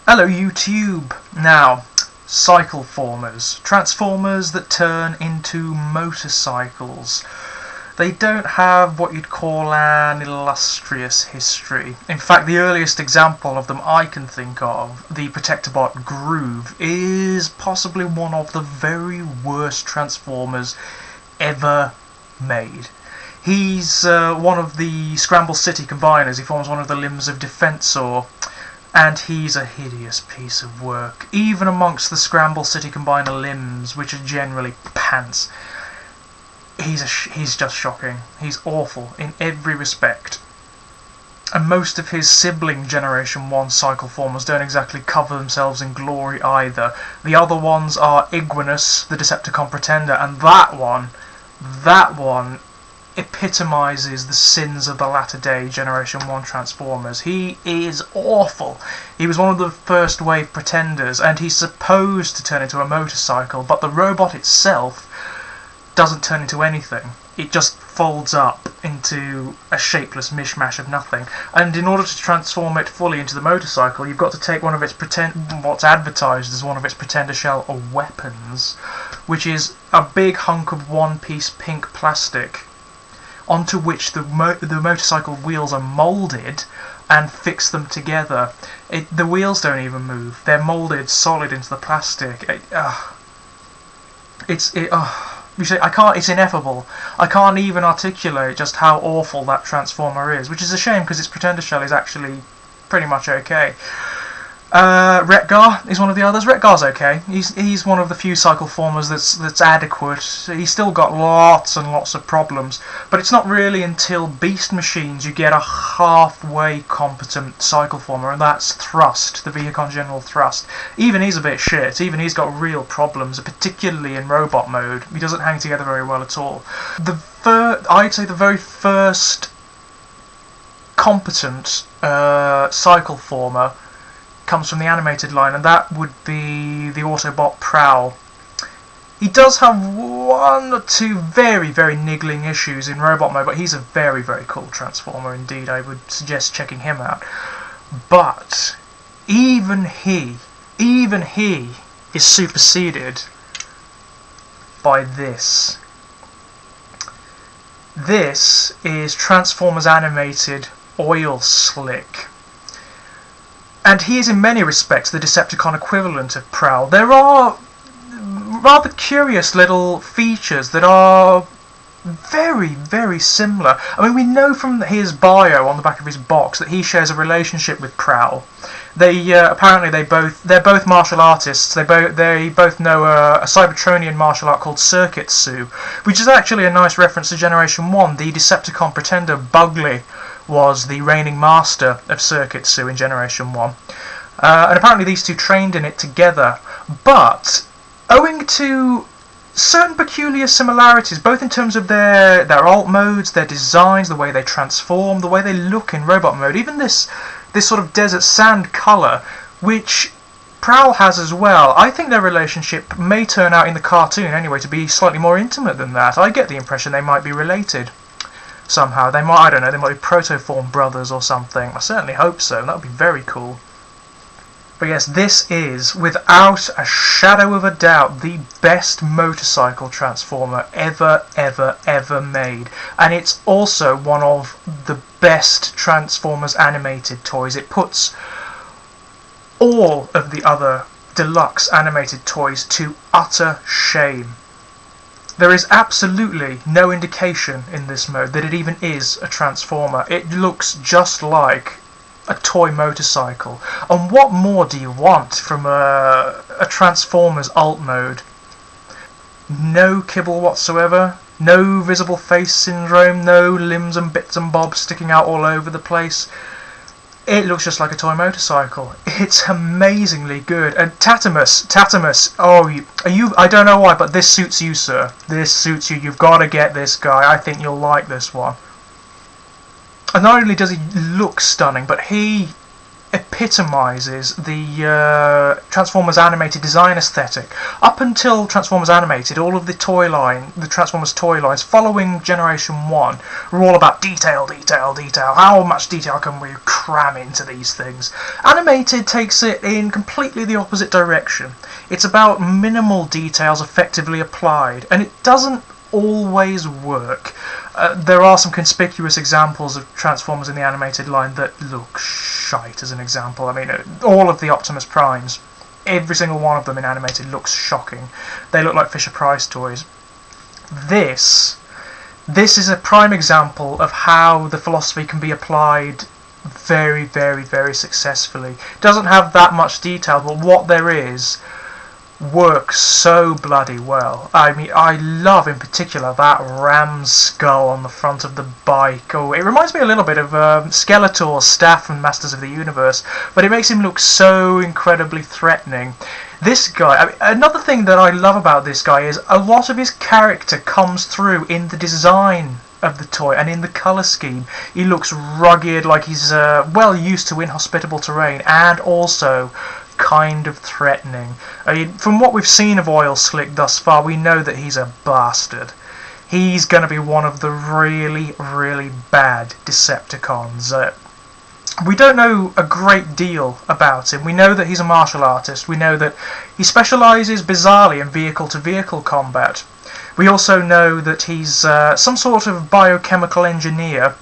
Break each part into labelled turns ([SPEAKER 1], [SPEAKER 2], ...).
[SPEAKER 1] Hello YouTube! Now, cycle formers. Transformers that turn into motorcycles. They don't have what you'd call an illustrious history. In fact, the earliest example of them I can think of, the Protectobot Groove, is possibly one of the very worst Transformers ever made. He's one of the Scramble City combiners. He forms one of the limbs of Defensor. And he's a hideous piece of work, even amongst the Scramble City Combiner limbs, which are generally pants. He's just shocking. He's awful in every respect. And most of his sibling Generation 1 cycle formers don't exactly cover themselves in glory either. The other ones are Iguanus, the Decepticon Pretender, and that one epitomizes the sins of the latter-day Generation 1 Transformers. He is awful. He was one of the first wave Pretenders, and he's supposed to turn into a motorcycle, but the robot itself doesn't turn into anything. It just folds up into a shapeless mishmash of nothing. And in order to transform it fully into the motorcycle, you've got to take one of its what's advertised as one of its Pretender shell weapons, which is a big hunk of one-piece pink plastic, onto which the motorcycle wheels are moulded, and fix them together. The wheels don't even move. They're moulded solid into the plastic. It's ineffable. I can't even articulate just how awful that Transformer is, which is a shame because its Pretender shell is actually pretty much okay. Retgar is one of the others. Retgar's okay. He's one of the few cycle formers that's adequate. He's still got lots and lots of problems, but it's not really until Beast Machines you get a halfway competent cycle former, and that's Thrust, the Vehicon General Thrust. Even he's a bit shit. Even he's got real problems, particularly in robot mode. He doesn't hang together very well at all. I'd say the very first competent cycle former comes from the animated line, and that would be the Autobot Prowl. He does have one or two very, very niggling issues in robot mode, but he's a very, very cool Transformer indeed. I would suggest checking him out. But even he is superseded by this. This is Transformers Animated Oilslick. And he is in many respects the Decepticon equivalent of Prowl. There are rather curious little features that are very, very similar. I mean, we know from his bio on the back of his box that he shares a relationship with Prowl. Apparently they're both martial artists. They both know a Cybertronian martial art called Circuitsu, which is actually a nice reference to Generation 1. The Decepticon Pretender Bugley was the reigning master of Circuitsu in Generation 1. And apparently these two trained in it together. But owing to certain peculiar similarities, both in terms of their alt modes, their designs, the way they transform, the way they look in robot mode, even this sort of desert sand colour, which Prowl has as well, I think their relationship may turn out in the cartoon anyway to be slightly more intimate than that. I get the impression they might be related somehow. They might be protoform brothers or something. I certainly hope so. That would be very cool. But yes, this is, without a shadow of a doubt, the best motorcycle Transformer ever made. And it's also one of the best Transformers animated toys. It puts all of the other deluxe animated toys to utter shame. There is absolutely no indication in this mode that it even is a Transformer. It looks just like a toy motorcycle. And what more do you want from a Transformers alt mode? No kibble whatsoever, no visible face syndrome, no limbs and bits and bobs sticking out all over the place. It looks just like a toy motorcycle. It's amazingly good. And Tatamus, I don't know why, but this suits you, sir. This suits you. You've got to get this guy. I think you'll like this one. And not only does he look stunning, but he epitomises the Transformers animated design aesthetic. Up until Transformers Animated, all of the Transformers toy lines following Generation 1 were all about detail, detail, detail. How much detail can we cram into these things? Animated takes it in completely the opposite direction. It's about minimal details effectively applied, and it doesn't always work. There are some conspicuous examples of Transformers in the animated line that look shite, as an example. I mean, all of the Optimus Primes, every single one of them in animated looks shocking. They look like Fisher-Price toys. This is a prime example of how the philosophy can be applied very, very, very successfully. It doesn't have that much detail, but what there is works so bloody well. I mean, I love in particular that ram skull on the front of the bike. Oh, it reminds me a little bit of Skeletor's staff from Masters of the Universe, but it makes him look so incredibly threatening. This guy, I mean, another thing that I love about this guy is a lot of his character comes through in the design of the toy and in the colour scheme. He looks rugged, like he's well used to inhospitable terrain, and also kind of threatening. I mean, from what we've seen of Oilslick thus far, we know that he's a bastard. He's going to be one of the really, really bad Decepticons. We don't know a great deal about him. We know that he's a martial artist. We know that he specialises bizarrely in vehicle-to-vehicle combat. We also know that he's some sort of biochemical engineer.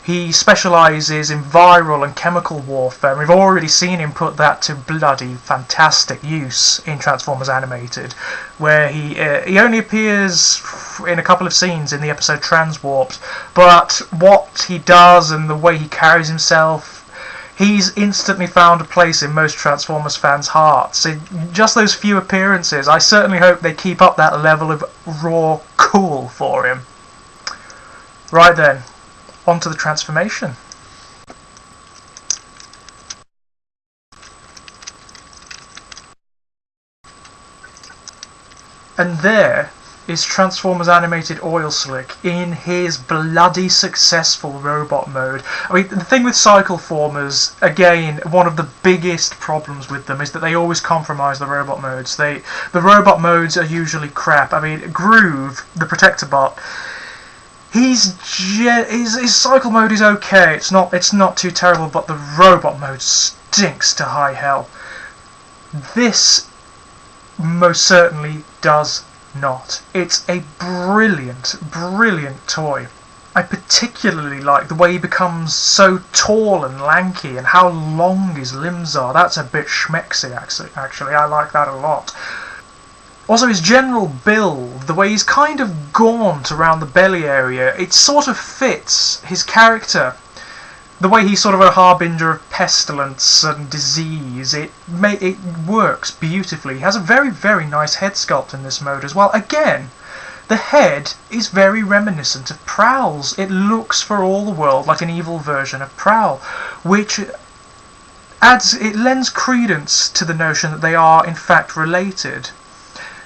[SPEAKER 1] He specialises in viral and chemical warfare. We've already seen him put that to bloody fantastic use in Transformers Animated, where he only appears in a couple of scenes in the episode Transwarped, but what he does and the way he carries himself, he's instantly found a place in most Transformers fans' hearts. In just those few appearances, I certainly hope they keep up that level of raw cool for him. Right then, on to the transformation. And there is Transformers Animated Oilslick in his bloody successful robot mode. I mean, the thing with cycle formers, again, one of the biggest problems with them is that they always compromise the robot modes. The robot modes are usually crap. I mean, Groove, the Protectobot, his cycle mode is okay. It's not too terrible, but the robot mode stinks to high hell. This most certainly does not. It's a brilliant, brilliant toy. I particularly like the way he becomes so tall and lanky and how long his limbs are. That's a bit schmexy, actually. I like that a lot. Also, his general build, the way he's kind of gaunt around the belly area, it sort of fits his character. The way he's sort of a harbinger of pestilence and disease, it works beautifully. He has a very, very nice head sculpt in this mode as well. Again, the head is very reminiscent of Prowl's. It looks for all the world like an evil version of Prowl, which lends credence to the notion that they are in fact related.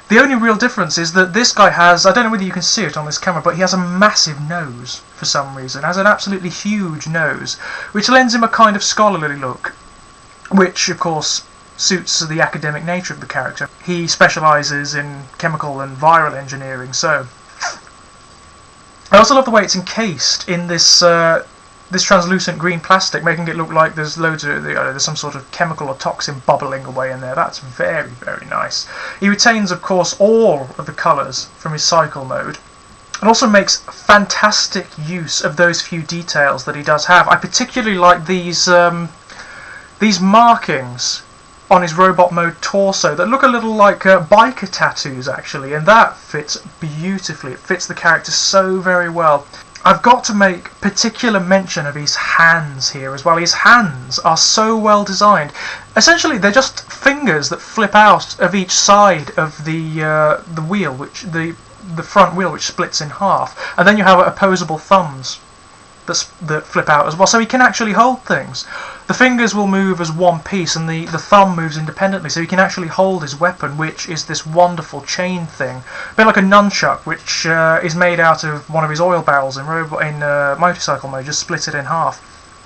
[SPEAKER 1] The only real difference is that this guy has, I don't know whether you can see it on this camera, but he has a massive nose for some reason. Has an absolutely huge nose, which lends him a kind of scholarly look, which of course suits the academic nature of the character. He specialises in chemical and viral engineering, so. I also love the way it's encased in this translucent green plastic, making it look like there's loads of there's some sort of chemical or toxin bubbling away in there. That's very, very nice. He retains, of course, all of the colours from his cycle mode, and also makes fantastic use of those few details that he does have. I particularly like these markings on his robot mode torso that look a little like biker tattoos, actually, and that fits beautifully. It fits the character so very well. I've got to make particular mention of his hands here as well. His hands are so well designed. Essentially, they're just fingers that flip out of each side of the wheel, the front wheel, which splits in half, and then you have opposable thumbs that flip out as well. So he can actually hold things. The fingers will move as one piece, and the thumb moves independently, so he can actually hold his weapon, which is this wonderful chain thing, a bit like a nunchuck, which is made out of one of his oil barrels in motorcycle mode. Just split it in half.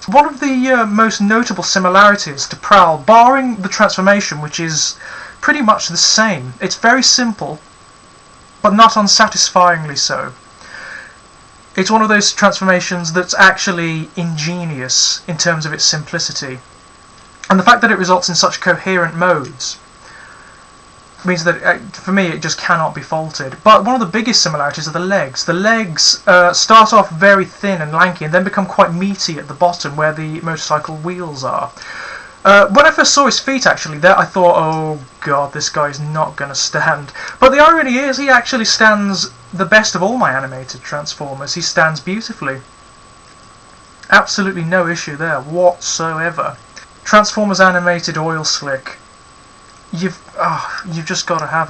[SPEAKER 1] One of the most notable similarities to Prowl, barring the transformation, which is pretty much the same. It's very simple, but not unsatisfyingly so. It's one of those transformations that's actually ingenious in terms of its simplicity. And the fact that it results in such coherent modes means that, for me, it just cannot be faulted. But one of the biggest similarities are the legs. The legs start off very thin and lanky and then become quite meaty at the bottom where the motorcycle wheels are. When I first saw his feet, actually, there I thought, oh god, this guy's not going to stand. But the irony is, he actually stands the best of all my animated Transformers. He stands beautifully. Absolutely no issue there whatsoever. Transformers animated Oilslick. You've just got to have it.